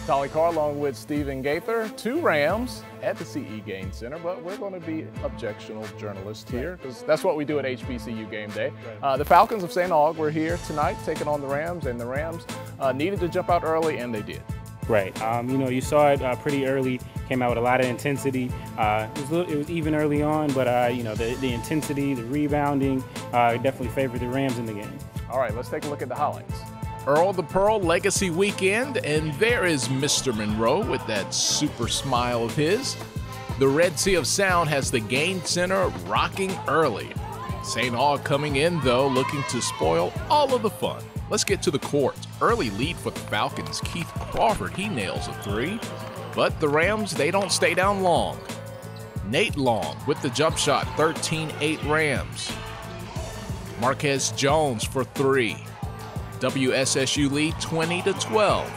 Tolly Carr along with Stephen Gaither, 2 Rams at the CE Game Center, but we're going to be objectional journalists here because that's what we do at HBCU Game Day. The Falcons of St. Aug were here tonight taking on the Rams, and the Rams needed to jump out early, and they did. Right. You know, you saw it pretty early, came out with a lot of intensity. It was even early on, but, you know, the intensity, the rebounding definitely favored the Rams in the game. All right, let's take a look at the highlights. Earl the Pearl Legacy Weekend, and there is Mr. Monroe with that super smile of his. The Red Sea of Sound has the Game Center rocking early. St. Aug coming in, though, looking to spoil all of the fun. Let's get to the court. Early lead for the Falcons. Keith Crawford, he nails a 3. But the Rams, they don't stay down long. Nate Long with the jump shot, 13-8 Rams. Marquez Jones for 3. WSSU lead 20-12.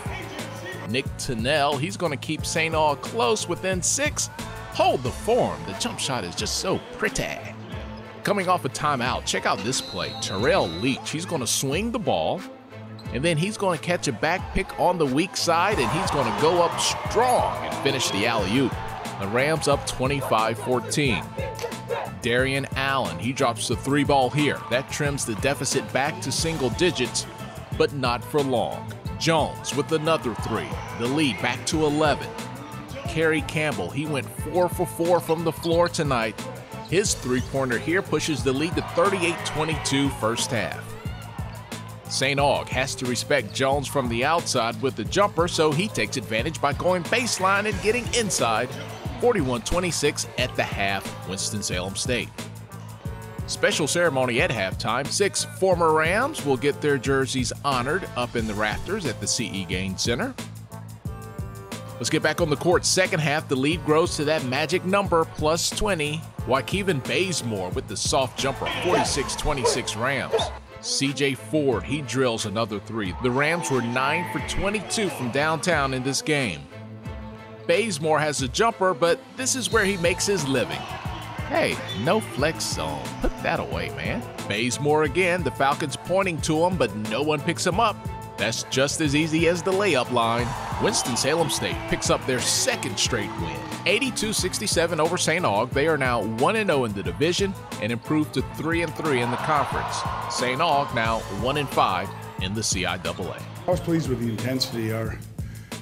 Nick Tennell, he's going to keep St. Aug close within 6. Hold the form. The jump shot is just so pretty. Coming off a timeout, check out this play. Terrell Leach, he's going to swing the ball, and then he's going to catch a back pick on the weak side, and he's going to go up strong and finish the alley-oop. The Rams up 25-14. Darian Allen, he drops the 3 ball here. That trims the deficit back to single digits, but not for long. Jones with another 3. The lead back to 11. Kerry Campbell, he went 4 for 4 from the floor tonight. His 3-pointer here pushes the lead to 38-22 first half. St. Aug has to respect Jones from the outside with the jumper, so he takes advantage by going baseline and getting inside. 41-26 at the half, Winston-Salem State. Special ceremony at halftime. 6 former Rams will get their jerseys honored up in the rafters at the CE Game Center. Let's get back on the court. Second half, the lead grows to that magic number, plus 20. Waukeven Bazemore with the soft jumper, 46-26 Rams. CJ Ford, he drills another 3. The Rams were 9 for 22 from downtown in this game. Bazemore has a jumper, but this is where he makes his living. Hey, no flex zone. Put that away, man. Bazemore again, the Falcons pointing to him, but no one picks him up. That's just as easy as the layup line. Winston-Salem State picks up their 2nd straight win. 82-67 over St. Aug. They are now 1-0 in the division and improved to 3-3 in the conference. St. Aug now 1-5 in the CIAA. I was pleased with the intensity. Our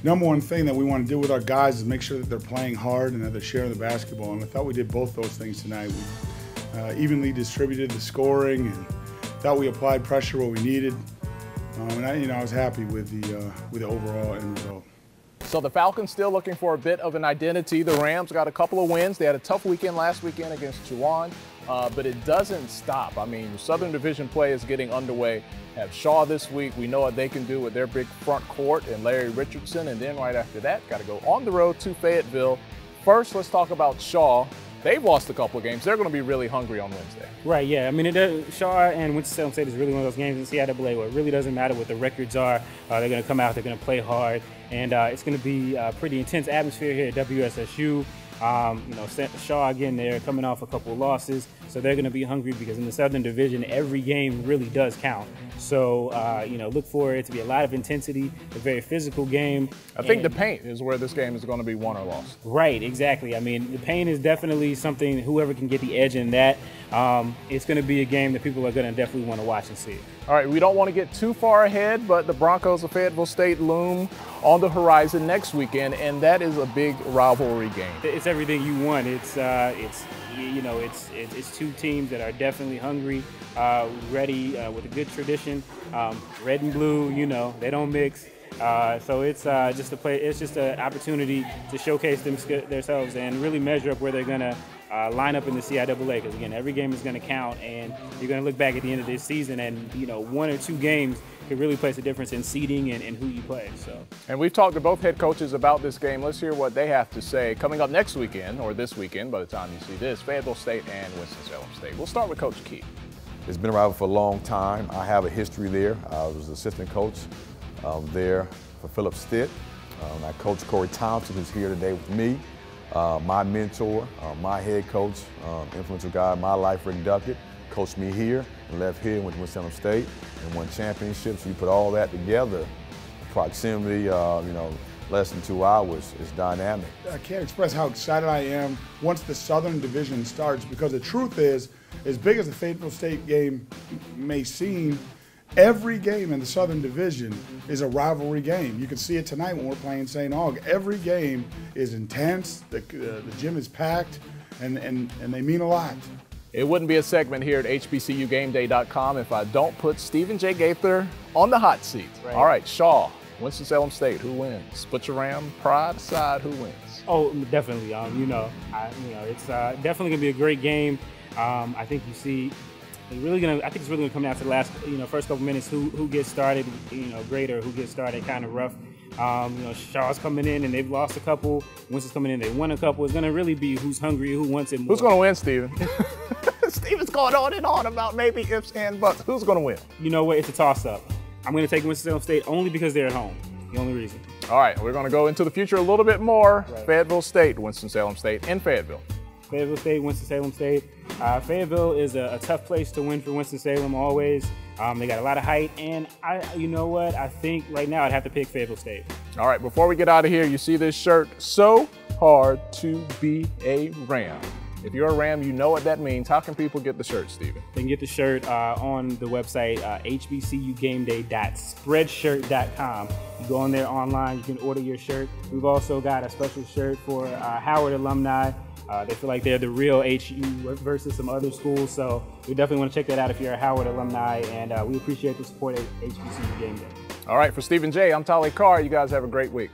number one thing that we want to do with our guys is make sure that they're playing hard and that they're sharing the basketball, and I thought we did both those things tonight. We evenly distributed the scoring and thought we applied pressure where we needed. And I was happy with the overall end result. So the Falcons still looking for a bit of an identity. The Rams got a couple of wins. They had a tough weekend last weekend against Chowan, but it doesn't stop. I mean, Southern Division play is getting underway. Have Shaw this week. We know what they can do with their big front court and Larry Richardson. And then right after that, got to go on the road to Fayetteville. First, let's talk about Shaw. They've lost a couple of games. They're going to be really hungry on Wednesday. Right, yeah. I mean, Shaw and Winston-Salem State is really one of those games in CIAA where it really doesn't matter what the records are. They're going to come out, they're going to play hard, and it's going to be a pretty intense atmosphere here at WSSU. You know, Shaw, again, they're coming off a couple of losses, so they're going to be hungry because in the Southern Division, every game really does count. So, you know, look for it to be a lot of intensity, a very physical game. I think the paint is where this game is going to be won or lost. Right, exactly. I mean, the paint is definitely something, whoever can get the edge in that, it's going to be a game that people are going to definitely want to watch and see. All right, we don't want to get too far ahead, but the Broncos of Fayetteville State loom on the horizon next weekend, and that is a big rivalry game. It's everything you want. It's 2 teams that are definitely hungry, ready with a good tradition. Red and blue, you know, they don't mix. So it's just a play. It's just an opportunity to showcase themselves and really measure up where they're going to line up in the CIAA. Because again, every game is going to count, and you're going to look back at the end of this season, and 1 or 2 games could really place a difference in seeding and who you play. So. And we've talked to both head coaches about this game. Let's hear what they have to say coming up next weekend, or this weekend by the time you see this, Fayetteville State and Winston-Salem State. We'll start with Coach Keith. It's been around for a long time. I have a history there. I was assistant coach there for Philip Stitt. I coach Corey Thompson, who's here today with me. My mentor, my head coach, influential guy in my life, Rick Duckett, coached me here and left here and went to Winston-Salem State and won championships. You put all that together, proximity, less than 2 hours. It's dynamic. I can't express how excited I am once the Southern Division starts, because the truth is, as big as the Fayetteville State game may seem, every game in the Southern Division is a rivalry game. You can see it tonight when we're playing St. Aug. Every game is intense, the gym is packed, and they mean a lot. It wouldn't be a segment here at HBCUGameDay.com if I don't put Stephen J. Gaither on the hot seat. Right. All right, Shaw, Winston-Salem State, who wins? Put your Ram pride aside, who wins? Oh, definitely. It's definitely gonna be a great game. I think you see. I think it's really gonna come down to the last, first couple minutes, who gets started, great, or who gets started kind of rough. Shaw's coming in and they've lost a couple. Winston's coming in, they won a couple. It's gonna really be who's hungry, who wants it more. Who's gonna win, Steven? Steven's going on and on about maybe ifs and buts. Who's gonna win? You know what? It's a toss-up. I'm gonna take Winston-Salem State only because they're at home. The only reason. All right, we're gonna go into the future a little bit more. Right. Fayetteville State, Winston-Salem State, in Fayetteville. Fayetteville State, Winston-Salem State. Fayetteville is a tough place to win for Winston-Salem always. They got a lot of height, and you know what? I think right now I'd have to pick Fayetteville State. All right, before we get out of here, you see this shirt, so hard to be a Ram. If you're a Ram, you know what that means. How can people get the shirt, Steven? They can get the shirt on the website, hbcugameday.spreadshirt.com. You go on there online, you can order your shirt. We've also got a special shirt for Howard alumni. They feel like they're the real HU versus some other schools, so we definitely want to check that out if you're a Howard alumni, and we appreciate the support at HBCU Game Day. All right, for Stephen J., I'm Tolly Carr. You guys have a great week.